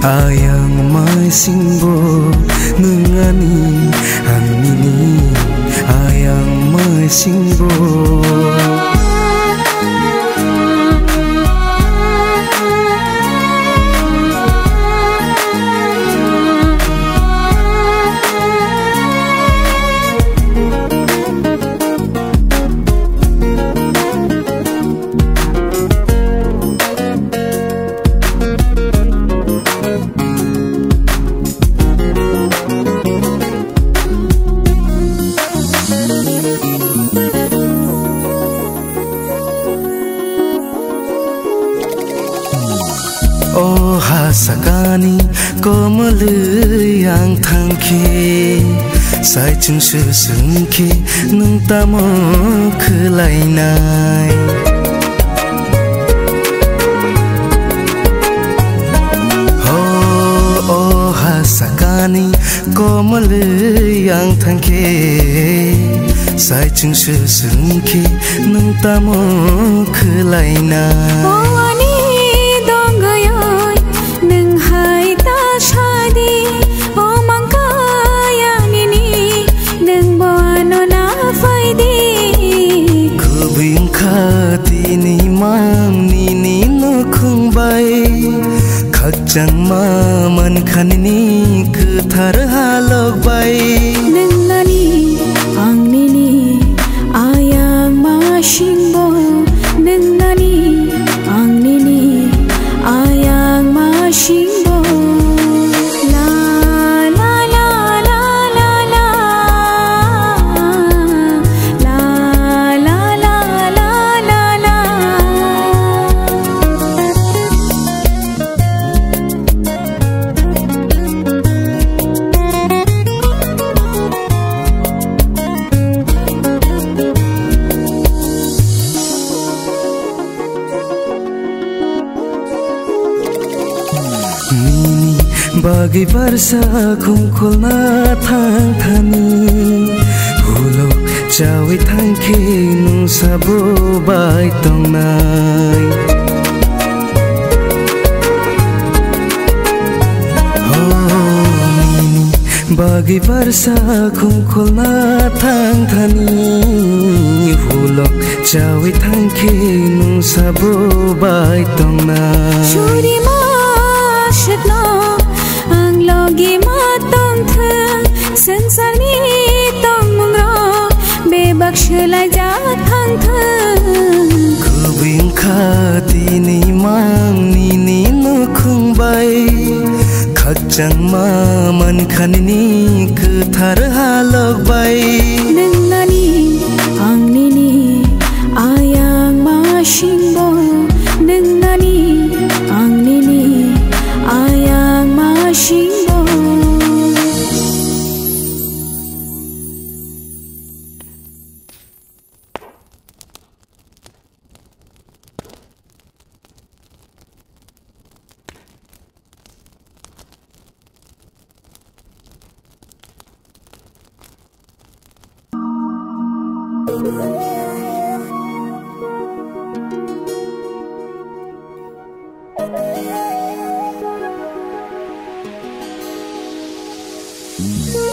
Ayang mai singbo nungani hanini ayang mai singbo Oh hasakani komal yang thangki sai chung su sungki nung tamo khulai nai Oh hasakani komal yang thangki sai chung su sungki nung tamo khulai nai Tini mang ni no khung bai khak chang ma man khan ni ku thar halok bai nangani ang ni ayang ma shingbo nangani ang ni ayang ma shingbo Bagi barsa khungkhulna thang thani hulo chawi thangki nu sabo bai tong nai Bagi barsa khungkhulna thang thani hulo chawi thangki nu sabo bai tong nai Churi ma shatna logi matong the sansar ni tong mungro bebaksh la ja thang the kubing khati ni mang ni no khung bai khak chang ma man khan ni ku thar halok bai nangani ang ni ayang ma shingbo nangani ang ni ayang ma shingbo Thank you.